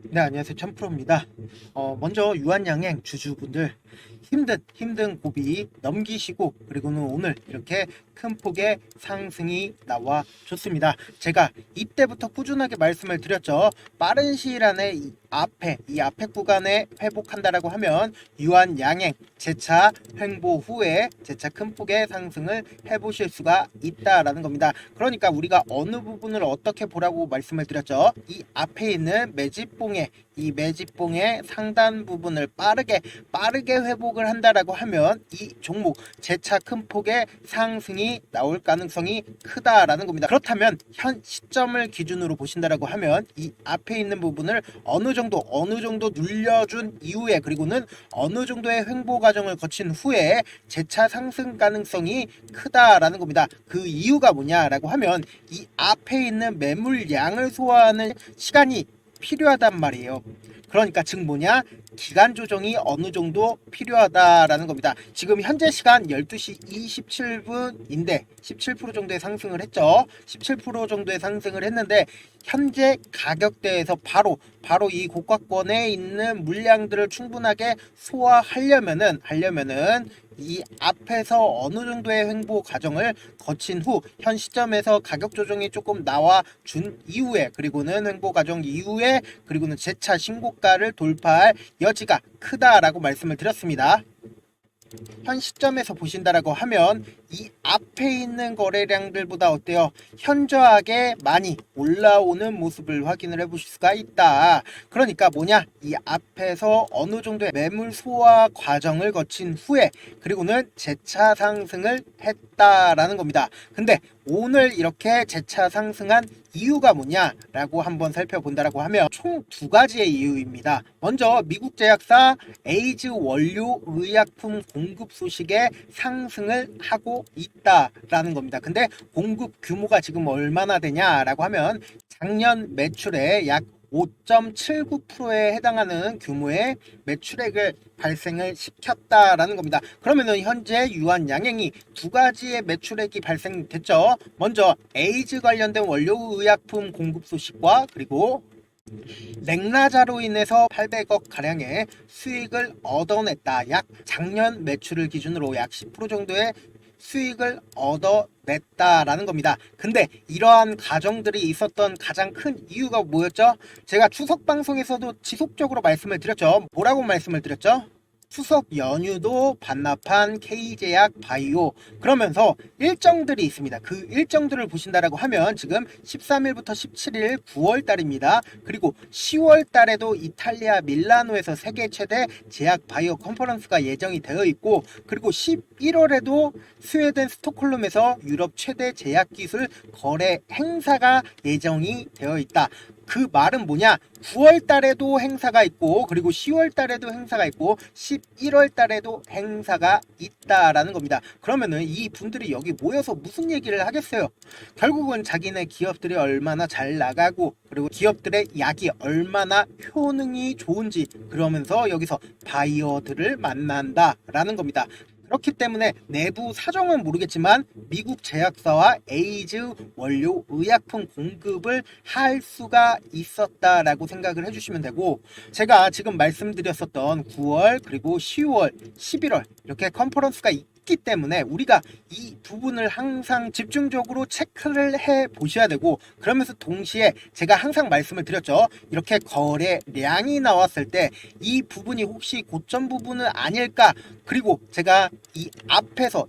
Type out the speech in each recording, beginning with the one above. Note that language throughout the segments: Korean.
네, 안녕하세요. 천프로입니다. 먼저 유한양행 주주분들 힘든 고비 넘기시고, 그리고는 오늘 이렇게 큰 폭의 상승이 나와 줬습니다. 제가 이때부터 꾸준하게 말씀을 드렸죠. 빠른 시일 안에 이 앞에 구간에 회복한다라고 하면 유한양행 재차 횡보 후에 재차 큰 폭의 상승을 해보실 수가 있다라는 겁니다. 그러니까 우리가 어느 부분을 어떻게 보라고 말씀을 드렸죠. 이 앞에 있는 이 매집봉의 상단 부분을 빠르게 회복을 한다라고 하면 이 종목 재차 큰 폭의 상승이 나올 가능성이 크다라는 겁니다. 그렇다면 현 시점을 기준으로 보신다라고 하면 이 앞에 있는 부분을 어느 정도 눌려준 이후에, 그리고는 어느 정도의 횡보 과정을 거친 후에 재차 상승 가능성이 크다라는 겁니다. 그 이유가 뭐냐라고 하면 이 앞에 있는 매물량을 소화하는 시간이 필요하단 말이에요. 그러니까 즉 뭐냐, 기간 조정이 어느 정도 필요하다라는 겁니다. 지금 현재 시간 12시 27분인데 17% 정도의 상승을 했죠. 17% 정도의 상승을 했는데 현재 가격대에서 바로 이 고가권에 있는 물량들을 충분하게 소화하려면은 이 앞에서 어느 정도의 횡보 과정을 거친 후 현 시점에서 가격 조정이 조금 나와 준 이후에, 그리고는 횡보 과정 이후에, 그리고는 재차 신고가를 돌파할 여지가 크다라고 말씀을 드렸습니다. 현 시점에서 보신다라고 하면 이 앞에 있는 거래량들보다 어때요? 현저하게 많이 올라오는 모습을 확인을 해보실 수가 있다. 그러니까 뭐냐? 이 앞에서 어느 정도의 매물 소화 과정을 거친 후에, 그리고는 재차 상승을 했다라는 겁니다. 근데 오늘 이렇게 재차 상승한 이유가 뭐냐라고 한번 살펴본다라고 하면 총 두 가지의 이유입니다. 먼저 미국 제약사 에이즈 원료 의약품 공급 소식에 상승을 하고 있다라는 겁니다. 근데 공급 규모가 지금 얼마나 되냐라고 하면 작년 매출의 약 5.79%에 해당하는 규모의 매출액을 발생을 시켰다라는 겁니다. 그러면은 현재 유한양행이 두 가지의 매출액이 발생됐죠. 먼저 에이즈 관련된 원료의약품 공급 소식과, 그리고 렉나자로 인해서 800억 가량의 수익을 얻어냈다. 약 작년 매출을 기준으로 약 10% 정도의 수익을 얻어냈다라는 겁니다. 근데 이러한 과정들이 있었던 가장 큰 이유가 뭐였죠? 제가 추석 방송에서도 지속적으로 말씀을 드렸죠. 뭐라고 말씀을 드렸죠? 추석 연휴도 반납한 K제약 바이오, 그러면서 일정들이 있습니다. 그 일정들을 보신다라고 하면 지금 13일부터 17일 9월 달입니다. 그리고 10월 달에도 이탈리아 밀라노에서 세계 최대 제약 바이오 컨퍼런스가 예정이 되어 있고, 그리고 11월에도 스웨덴 스톡홀름에서 유럽 최대 제약 기술 거래 행사가 예정이 되어 있다. 그 말은 뭐냐? 9월 달에도 행사가 있고, 그리고 10월 달에도 행사가 있고, 11월 달에도 행사가 있다라는 겁니다. 그러면은 이 분들이 여기 모여서 무슨 얘기를 하겠어요? 결국은 자기네 기업들이 얼마나 잘 나가고, 그리고 기업들의 약이 얼마나 효능이 좋은지, 그러면서 여기서 바이어들을 만난다라는 겁니다. 그렇기 때문에 내부 사정은 모르겠지만 미국 제약사와 에이즈 원료 의약품 공급을 할 수가 있었다라고 생각을 해주시면 되고, 제가 지금 말씀드렸었던 9월, 그리고 10월, 11월 이렇게 컨퍼런스가 있기 때문에 우리가 이 부분을 항상 집중적으로 체크를 해 보셔야 되고, 그러면서 동시에 제가 항상 말씀을 드렸죠. 이렇게 거래량이 나왔을 때 이 부분이 혹시 고점 부분은 아닐까, 그리고 제가 이 앞에서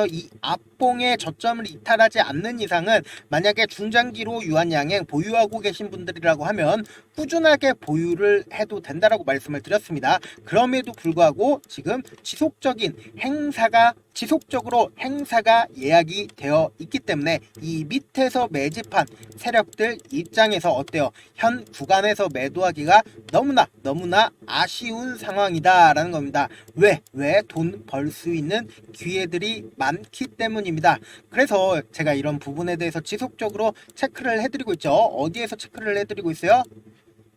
이 앞봉의 저점을 이탈하지 않는 이상은, 만약에 중장기로 유한양행 보유하고 계신 분들이라고 하면 꾸준하게 보유를 해도 된다라고 말씀을 드렸습니다. 그럼에도 불구하고 지금 지속적으로 행사가 예약이 되어 있기 때문에 이 밑에서 매집한 세력들 입장에서 어때요? 현 구간에서 매도하기가 너무나 아쉬운 상황이다라는 겁니다. 왜 돈 벌 수 있는 기회들이 많기 때문입니다. 그래서 제가 이런 부분에 대해서 지속적으로 체크를 해드리고 있죠. 어디에서 체크를 해드리고 있어요?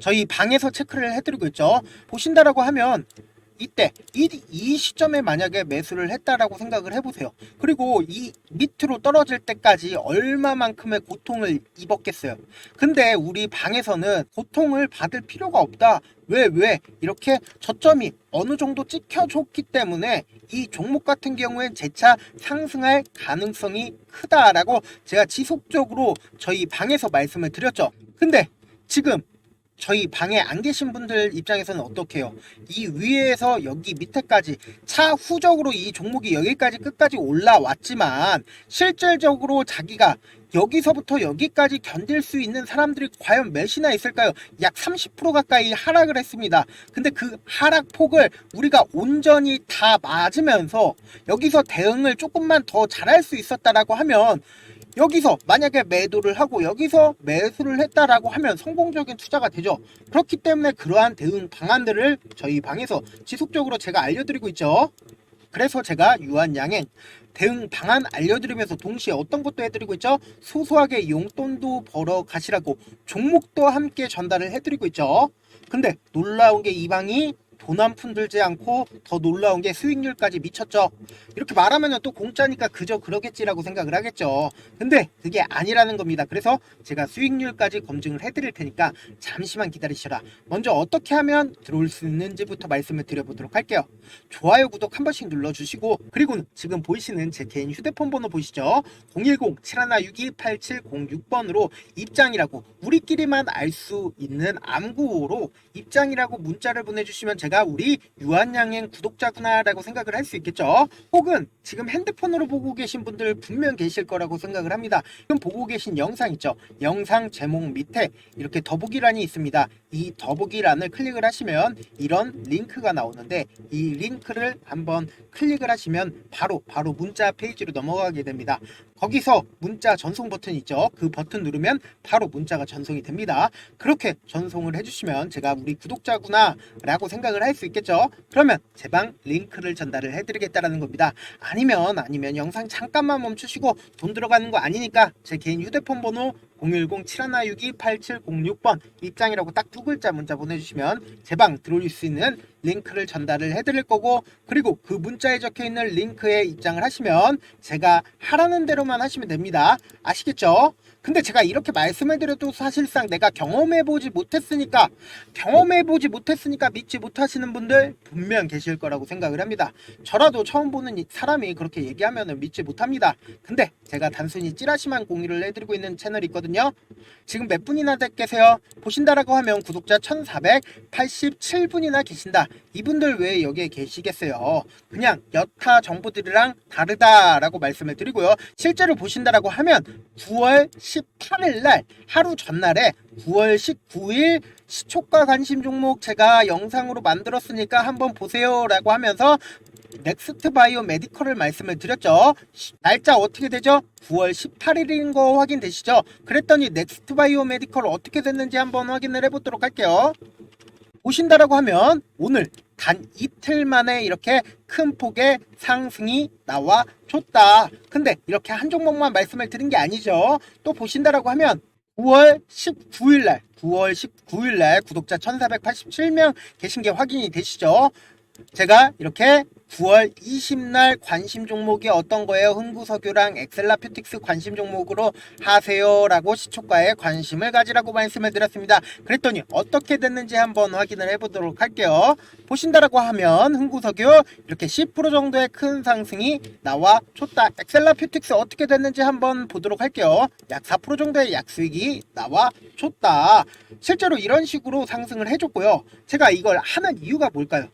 저희 방에서 체크를 해드리고 있죠. 보신다라고 하면 이때 이 시점에 만약에 매수를 했다라고 생각을 해보세요. 그리고 이 밑으로 떨어질 때까지 얼마만큼의 고통을 입었겠어요. 근데 우리 방에서는 고통을 받을 필요가 없다. 왜? 이렇게 저점이 어느 정도 찍혀줬기 때문에 이 종목 같은 경우엔 재차 상승할 가능성이 크다라고 제가 지속적으로 저희 방에서 말씀을 드렸죠. 근데 지금 저희 방에 안 계신 분들 입장에서는 어떻게 해요? 이 위에서 여기 밑에까지 차후적으로 이 종목이 여기까지 끝까지 올라왔지만 실질적으로 자기가 여기서부터 여기까지 견딜 수 있는 사람들이 과연 몇이나 있을까요? 약 30% 가까이 하락을 했습니다. 근데 그 하락폭을 우리가 온전히 다 맞으면서 여기서 대응을 조금만 더 잘할 수 있었다라고 하면, 여기서 만약에 매도를 하고 여기서 매수를 했다라고 하면 성공적인 투자가 되죠. 그렇기 때문에 그러한 대응 방안들을 저희 방에서 지속적으로 제가 알려드리고 있죠. 그래서 제가 유한양행 대응 방안 알려드리면서 동시에 어떤 것도 해드리고 있죠? 소소하게 용돈도 벌어 가시라고 종목도 함께 전달을 해드리고 있죠. 근데 놀라운 게 이 방이 돈 한 푼 들지 않고 더 놀라운 게 수익률까지 미쳤죠. 이렇게 말하면 또 공짜니까 그저 그러겠지라고 생각을 하겠죠. 근데 그게 아니라는 겁니다. 그래서 제가 수익률까지 검증을 해드릴 테니까 잠시만 기다리셔라. 먼저 어떻게 하면 들어올 수 있는지부터 말씀을 드려보도록 할게요. 좋아요, 구독 한 번씩 눌러주시고, 그리고 지금 보이시는 제 개인 휴대폰 번호 보이시죠? 010-7162-8706번으로 입장이라고, 우리끼리만 알 수 있는 암구호로 입장이라고 문자를 보내주시면 제가 우리 유한양행 구독자구나 라고 생각을 할 수 있겠죠. 혹은 지금 핸드폰으로 보고 계신 분들 분명 계실 거라고 생각을 합니다. 지금 보고 계신 영상 있죠? 영상 제목 밑에 이렇게 더보기란이 있습니다. 이 더보기란을 클릭을 하시면 이런 링크가 나오는데, 이 링크를 한번 클릭을 하시면 바로 문자 페이지로 넘어가게 됩니다. 거기서 문자 전송 버튼 있죠? 그 버튼 누르면 바로 문자가 전송이 됩니다. 그렇게 전송을 해주시면 제가 우리 구독자구나 라고 생각을 할 수 있겠죠. 그러면 제 방 링크를 전달을 해드리겠다라는 겁니다. 아니면 영상 잠깐만 멈추시고 돈 들어가는 거 아니니까 제 개인 휴대폰 번호 010-7162-8706번 입장이라고 딱 두 글자 문자 보내주시면 제 방 들어올 수 있는 링크를 전달을 해드릴 거고, 그리고 그 문자에 적혀있는 링크에 입장을 하시면 제가 하라는 대로만 하시면 됩니다. 아시겠죠? 근데 제가 이렇게 말씀을 드려도 사실상 내가 경험해보지 못했으니까 믿지 못하시는 분들 분명 계실 거라고 생각을 합니다. 저라도 처음 보는 사람이 그렇게 얘기하면 믿지 못합니다. 근데 제가 단순히 찌라시만 공유를 해드리고 있는 채널이 있거든요. 지금 몇 분이나 계세요? 보신다라고 하면 구독자 1487분이나 계신다. 이분들 왜 여기에 계시겠어요? 그냥 여타 정보들이랑 다르다라고 말씀을 드리고요. 실제로 보신다라고 하면 9월 18일 날 하루 전날에 9월 19일 시초가 관심 종목 제가 영상으로 만들었으니까 한번 보세요 라고 하면서 넥스트 바이오 메디컬을 말씀을 드렸죠. 날짜 어떻게 되죠? 9월 18일인 거 확인되시죠? 그랬더니 넥스트 바이오 메디컬 어떻게 됐는지 한번 확인을 해보도록 할게요. 보신다라고 하면 오늘 단 이틀 만에 이렇게 큰 폭의 상승이 나와줬다. 근데 이렇게 한 종목만 말씀을 드린 게 아니죠. 또 보신다라고 하면 9월 19일 날 구독자 1487명 계신 게 확인이 되시죠? 제가 이렇게 9월 20날 관심 종목이 어떤 거예요? 흥구석유랑 엑셀라퓨틱스 관심 종목으로 하세요 라고 시초가에 관심을 가지라고 말씀을 드렸습니다. 그랬더니 어떻게 됐는지 한번 확인을 해보도록 할게요. 보신다라고 하면 흥구석유 이렇게 10% 정도의 큰 상승이 나와줬다. 엑셀라퓨틱스 어떻게 됐는지 한번 보도록 할게요. 약 4% 정도의 약수익이 나와줬다. 실제로 이런 식으로 상승을 해줬고요. 제가 이걸 하는 이유가 뭘까요?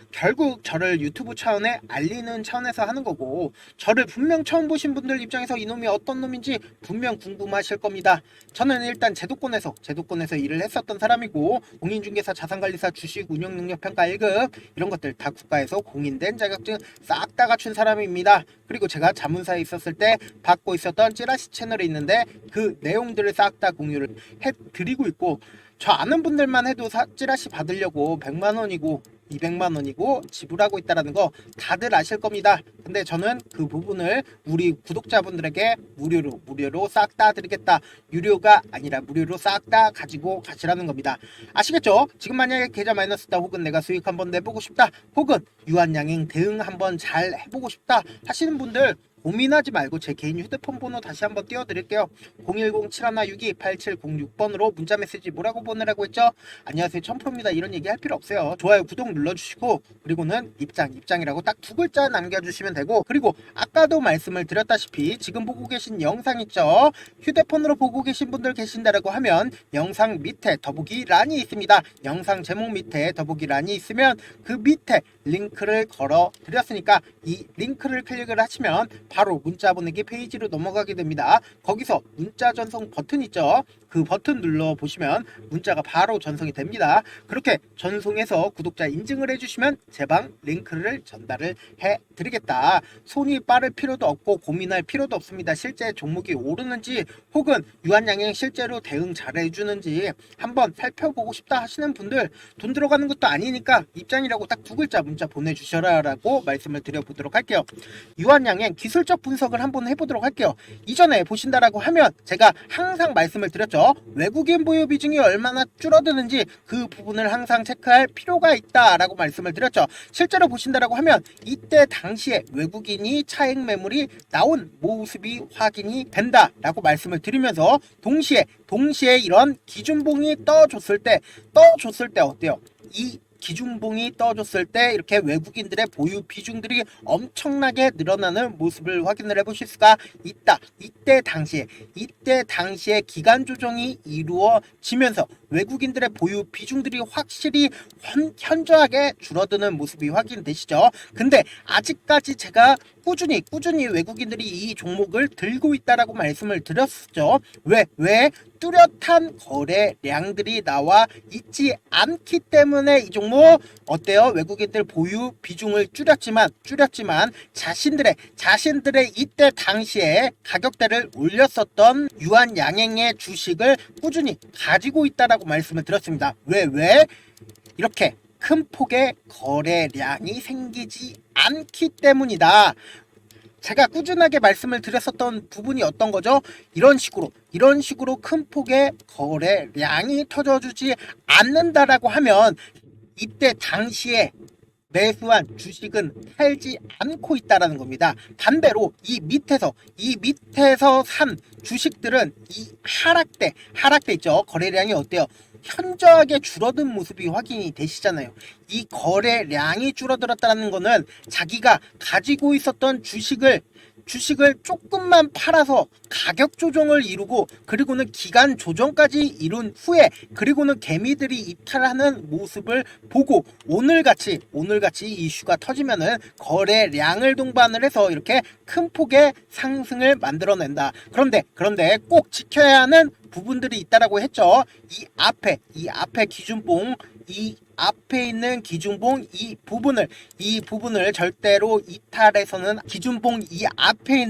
결국 저를 유튜브 차원에 알리는 차원에서 하는 거고, 저를 분명 처음 보신 분들 입장에서 이놈이 어떤 놈인지 분명 궁금하실 겁니다. 저는 일단 제도권에서 일을 했었던 사람이고, 공인중개사, 자산관리사, 주식, 운영능력평가 1급 이런 것들 다 국가에서 공인된 자격증 싹 다 갖춘 사람입니다. 그리고 제가 자문사에 있었을 때 받고 있었던 찌라시 채널이 있는데 그 내용들을 싹 다 공유를 해드리고 있고, 저 아는 분들만 해도 찌라시 받으려고 100만원이고 200만 원이고 지불하고 있다는 거 다들 아실 겁니다. 근데 저는 그 부분을 우리 구독자분들에게 무료로 싹 다 드리겠다. 유료가 아니라 무료로 싹 다 가지고 가시라는 겁니다. 아시겠죠? 지금 만약에 계좌 마이너스다, 혹은 내가 수익 한번 내보고 싶다, 혹은 유한양행 대응 한번 잘 해보고 싶다 하시는 분들, 고민하지 말고 제 개인 휴대폰 번호 다시 한번 띄워드릴게요. 010-7162-8706번으로 문자 메시지 뭐라고 보내라고 했죠? 안녕하세요, 천프로입니다. 이런 얘기 할 필요 없어요. 좋아요, 구독 눌러주시고, 그리고는 입장이라고 딱 두 글자 남겨주시면 되고, 그리고 아까도 말씀을 드렸다시피 지금 보고 계신 영상 있죠? 휴대폰으로 보고 계신 분들 계신다라고 하면 영상 밑에 더보기 란이 있습니다. 영상 제목 밑에 더보기 란이 있으면 그 밑에 링크를 걸어 드렸으니까 이 링크를 클릭을 하시면 바로 문자 보내기 페이지로 넘어가게 됩니다. 거기서 문자 전송 버튼 있죠? 그 버튼 눌러 보시면 문자가 바로 전송이 됩니다. 그렇게 전송해서 구독자 인증을 해주시면 제 방 링크를 전달을 해드리겠다. 손이 빠를 필요도 없고 고민할 필요도 없습니다. 실제 종목이 오르는지, 혹은 유한양행 실제로 대응 잘 해주는지 한번 살펴보고 싶다 하시는 분들, 돈 들어가는 것도 아니니까 입장이라고 딱 두 글자 문자 보내주셔라 라고 말씀을 드려보도록 할게요. 유한양행 기술적 분석을 한번 해보도록 할게요. 이전에 보신다라고 하면 제가 항상 말씀을 드렸죠. 외국인 보유 비중이 얼마나 줄어드는지 그 부분을 항상 체크할 필요가 있다라고 말씀을 드렸죠. 실제로 보신다라고 하면 이때 당시에 외국인이 차익 매물이 나온 모습이 확인이 된다라고 말씀을 드리면서, 동시에 이런 기준봉이 떠줬을 때 어때요? 이 기준봉이 떠줬을 때 이렇게 외국인들의 보유 비중들이 엄청나게 늘어나는 모습을 확인을 해보실 수가 있다. 이때 당시에 기간 조정이 이루어지면서 외국인들의 보유 비중들이 확실히 현저하게 줄어드는 모습이 확인되시죠. 근데 아직까지 제가 꾸준히 외국인들이 이 종목을 들고 있다라고 말씀을 드렸죠. 왜? 뚜렷한 거래량들이 나와 있지 않기 때문에 이 종목 어때요? 외국인들 보유 비중을 줄였지만 자신들의 이때 당시에 가격대를 올렸었던 유한양행의 주식을 꾸준히 가지고 있다라고 말씀을 드렸습니다. 왜? 이렇게 큰 폭의 거래량이 생기지 않기 때문이다. 제가 꾸준하게 말씀을 드렸었던 부분이 어떤 거죠? 이런 식으로 큰 폭의 거래량이 터져주지 않는다라고 하면 이때 당시에 매수한 주식은 팔지 않고 있다라는 겁니다. 반대로 이 밑에서 산 주식들은 이 하락대 있죠. 거래량이 어때요? 현저하게 줄어든 모습이 확인이 되시잖아요. 이 거래량이 줄어들었다는 거는 자기가 가지고 있었던 주식을 조금만 팔아서 가격 조정을 이루고, 그리고는 기간 조정까지 이룬 후에, 그리고는 개미들이 이탈하는 모습을 보고 오늘같이 이슈가 터지면은 거래량을 동반을 해서 이렇게 큰 폭의 상승을 만들어낸다. 그런데 꼭 지켜야 하는 부분들이 있다라고 했죠. 이 앞에 기준봉, 이 앞에 있는 기준봉 이 부분을 절대로 이탈해서는, 기준봉 이 앞에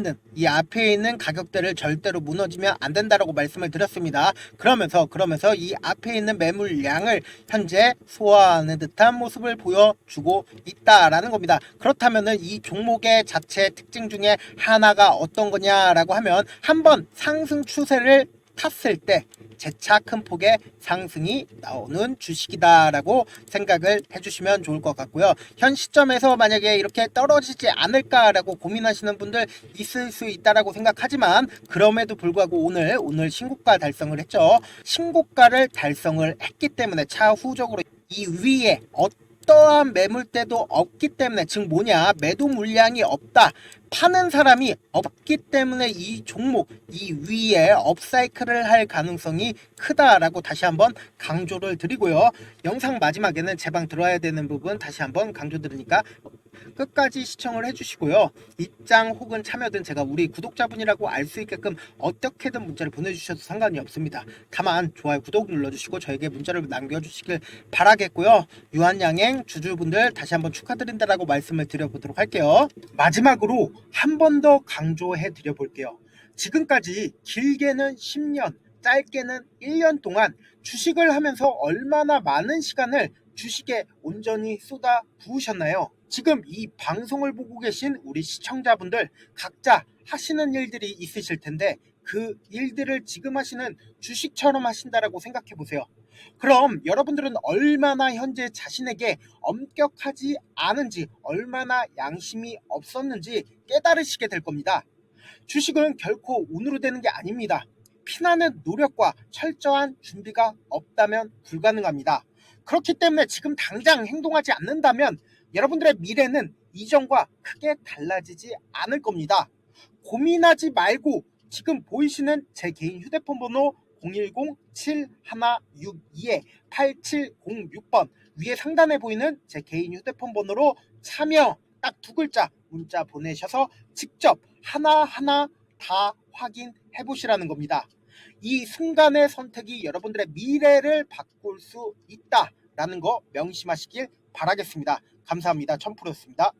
있는 가격대를 절대로 무너지면 안 된다라고 말씀을 드렸습니다. 그러면서 이 앞에 있는 매물량을 현재 소화하는 듯한 모습을 보여주고 있다라는 겁니다. 그렇다면은 이 종목의 자체 특징 중에 하나가 어떤 거냐라고 하면, 한번 상승 추세를 탔을 때 재차 큰 폭의 상승이 나오는 주식이다라고 생각을 해주시면 좋을 것 같고요. 현 시점에서 만약에 이렇게 떨어지지 않을까라고 고민하시는 분들 있을 수 있다라고 생각하지만, 그럼에도 불구하고 오늘 신고가 달성을 했죠. 신고가를 달성을 했기 때문에 차후적으로 이 위에 어떠한 매물대도 없기 때문에, 즉 매도 물량이 없다, 파는 사람이 없기 때문에 이 종목 이 위에 업사이클을 할 가능성이 크다라고 다시 한번 강조를 드리고요. 영상 마지막에는 제 방 들어야 되는 부분 다시 한번 강조드리니까 끝까지 시청을 해주시고요. 입장 혹은 참여든 제가 우리 구독자분이라고 알 수 있게끔 어떻게든 문자를 보내주셔도 상관이 없습니다. 다만 좋아요, 구독 눌러주시고 저에게 문자를 남겨주시길 바라겠고요. 유한양행 주주분들 다시 한번 축하드린다라고 말씀을 드려보도록 할게요. 마지막으로 한 번 더 강조해 드려볼게요. 지금까지 길게는 10년, 짧게는 1년 동안 주식을 하면서 얼마나 많은 시간을 주식에 온전히 쏟아 부으셨나요? 지금 이 방송을 보고 계신 우리 시청자분들 각자 하시는 일들이 있으실 텐데 그 일들을 지금 하시는 주식처럼 하신다라고 생각해 보세요. 그럼 여러분들은 얼마나 현재 자신에게 엄격하지 않은지, 얼마나 양심이 없었는지 깨달으시게 될 겁니다. 주식은 결코 운으로 되는 게 아닙니다. 피나는 노력과 철저한 준비가 없다면 불가능합니다. 그렇기 때문에 지금 당장 행동하지 않는다면 여러분들의 미래는 이전과 크게 달라지지 않을 겁니다. 고민하지 말고 지금 보이시는 제 개인 휴대폰 번호 010-7162-8706번 위에 상단에 보이는 제 개인 휴대폰 번호로 참여 딱 두 글자 문자 보내셔서 직접 하나하나 다 확인해 보시라는 겁니다. 이 순간의 선택이 여러분들의 미래를 바꿀 수 있다라는 거 명심하시길 바라겠습니다. 감사합니다. 천프로였습니다.